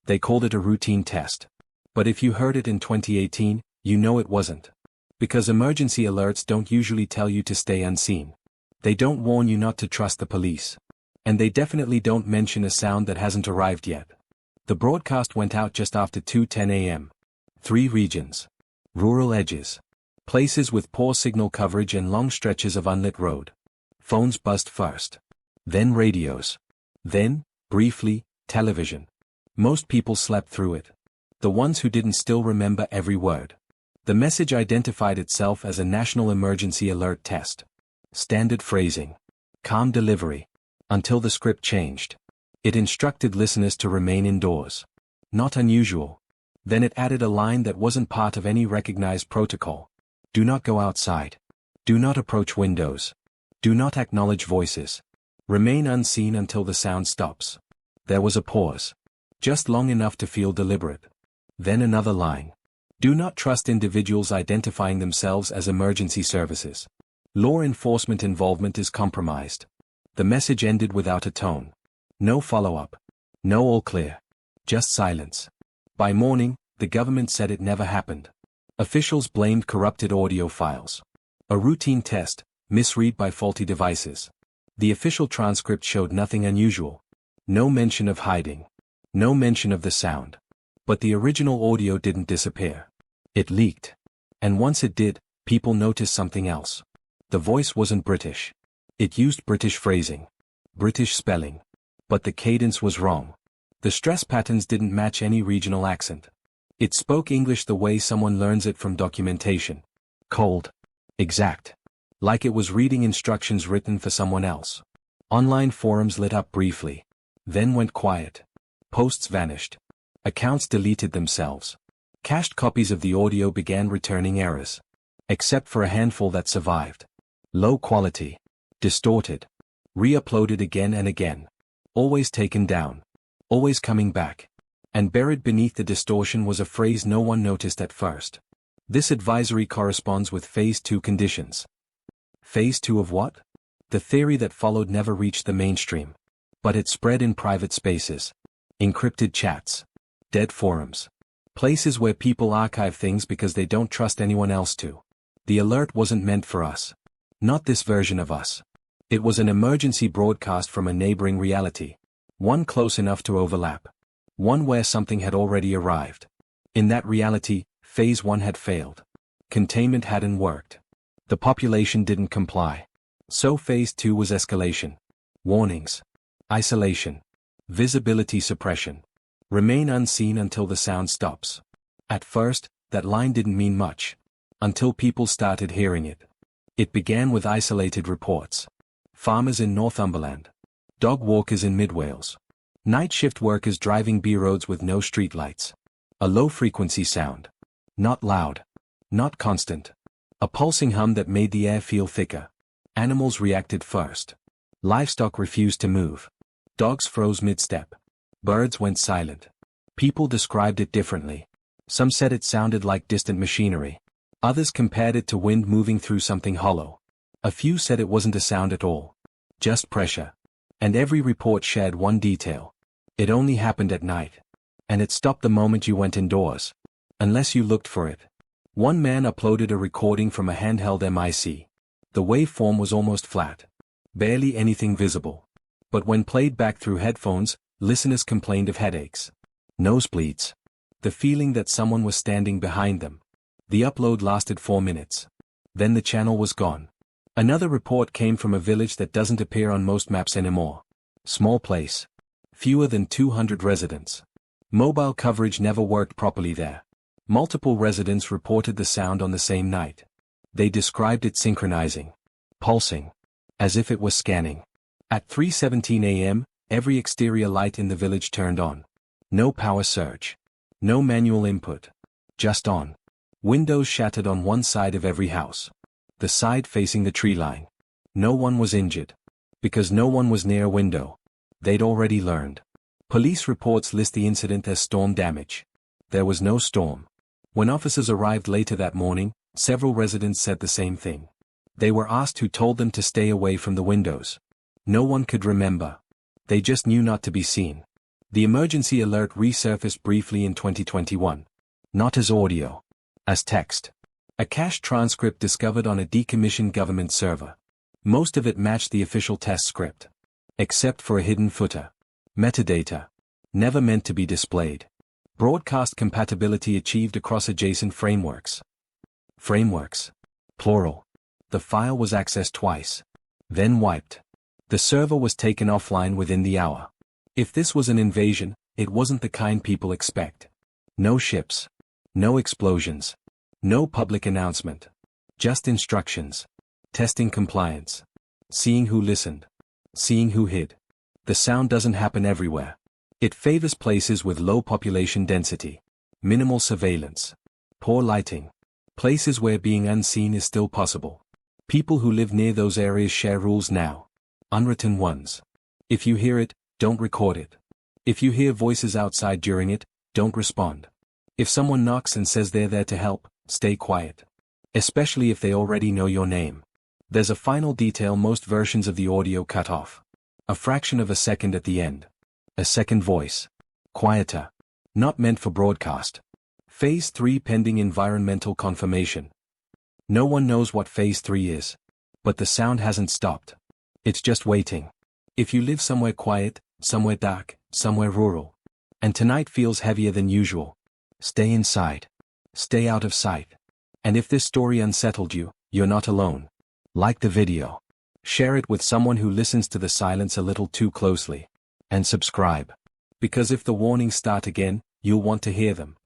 They called it a routine test. But if you heard it in 2018, you know it wasn't. Because emergency alerts don't usually tell you to stay unseen. They don't warn you not to trust the police. And they definitely don't mention a sound that hasn't arrived yet. The broadcast went out just after 2:10 a.m. 3 regions. Rural edges. Places with poor signal coverage and long stretches of unlit road. Phones buzzed first. Then radios. Then, briefly, television. Most people slept through it. The ones who didn't still remember every word. The message identified itself as a national emergency alert test. Standard phrasing. Calm delivery. Until the script changed. It instructed listeners to remain indoors. Not unusual. Then it added a line that wasn't part of any recognized protocol. Do not go outside. Do not approach windows. Do not acknowledge voices. Remain unseen until the sound stops. There was a pause. Just long enough to feel deliberate. Then another line. Do not trust individuals identifying themselves as emergency services. Law enforcement involvement is compromised. The message ended without a tone. No follow-up. No all clear. Just silence. By morning, the government said it never happened. Officials blamed corrupted audio files. A routine test, misread by faulty devices. The official transcript showed nothing unusual. No mention of hiding. No mention of the sound. But the original audio didn't disappear. It leaked. And once it did, people noticed something else. The voice wasn't British. It used British phrasing. British spelling. But the cadence was wrong. The stress patterns didn't match any regional accent. It spoke English the way someone learns it from documentation. Cold. Exact. Like it was reading instructions written for someone else. Online forums lit up briefly. Then went quiet. Posts vanished. Accounts deleted themselves. Cached copies of the audio began returning errors. Except for a handful that survived. Low quality. Distorted. Re-uploaded again and again. Always taken down. Always coming back. And buried beneath the distortion was a phrase no one noticed at first. This advisory corresponds with Phase 2 conditions. Phase 2 of what? The theory that followed never reached the mainstream. But it spread in private spaces. Encrypted chats. Dead forums. Places where people archive things because they don't trust anyone else to. The alert wasn't meant for us. Not this version of us. It was an emergency broadcast from a neighboring reality. One close enough to overlap. One where something had already arrived. In that reality, Phase 1 had failed. Containment hadn't worked. The population didn't comply. So Phase 2 was escalation. Warnings. Isolation. Visibility suppression. Remain unseen until the sound stops. At first, that line didn't mean much. Until people started hearing it. It began with isolated reports. Farmers in Northumberland. Dog walkers in Mid-Wales. Night shift workers driving B roads with no streetlights. A low-frequency sound. Not loud. Not constant. A pulsing hum that made the air feel thicker. Animals reacted first. Livestock refused to move. Dogs froze mid-step. Birds went silent. People described it differently. Some said it sounded like distant machinery. Others compared it to wind moving through something hollow. A few said it wasn't a sound at all. Just pressure. And every report shared one detail. It only happened at night. And it stopped the moment you went indoors. Unless you looked for it. One man uploaded a recording from a handheld mic. The waveform was almost flat. Barely anything visible. But when played back through headphones, listeners complained of headaches. Nosebleeds. The feeling that someone was standing behind them. The upload lasted 4 minutes. Then the channel was gone. Another report came from a village that doesn't appear on most maps anymore. Small place. Fewer than 200 residents. Mobile coverage never worked properly there. Multiple residents reported the sound on the same night. They described it synchronizing. Pulsing. As if it was scanning. At 3:17 a.m., every exterior light in the village turned on. No power surge. No manual input. Just on. Windows shattered on one side of every house. The side facing the tree line. No one was injured. Because no one was near a window. They'd already learned. Police reports list the incident as storm damage. There was no storm. When officers arrived later that morning, several residents said the same thing. They were asked who told them to stay away from the windows. No one could remember. They just knew not to be seen. The emergency alert resurfaced briefly in 2021. Not as audio. As text. A cached transcript discovered on a decommissioned government server. Most of it matched the official test script. Except for a hidden footer. Metadata. Never meant to be displayed. Broadcast compatibility achieved across adjacent frameworks. Frameworks. Plural. The file was accessed twice. Then wiped. The server was taken offline within the hour. If this was an invasion, it wasn't the kind people expect. No ships. No explosions. No public announcement. Just instructions. Testing compliance. Seeing who listened. Seeing who hid. The sound doesn't happen everywhere. It favors places with low population density. Minimal surveillance. Poor lighting. Places where being unseen is still possible. People who live near those areas share rules now. Unwritten ones. If you hear it, don't record it. If you hear voices outside during it, don't respond. If someone knocks and says they're there to help, stay quiet. Especially if they already know your name. There's a final detail most versions of the audio cut off. A fraction of a second at the end. A second voice. Quieter. Not meant for broadcast. Phase 3 pending environmental confirmation. No one knows what Phase 3 is. But the sound hasn't stopped. It's just waiting. If you live somewhere quiet, somewhere dark, somewhere rural, and tonight feels heavier than usual, stay inside. Stay out of sight. And if this story unsettled you, you're not alone. Like the video. Share it with someone who listens to the silence a little too closely. And subscribe. Because if the warnings start again, you'll want to hear them.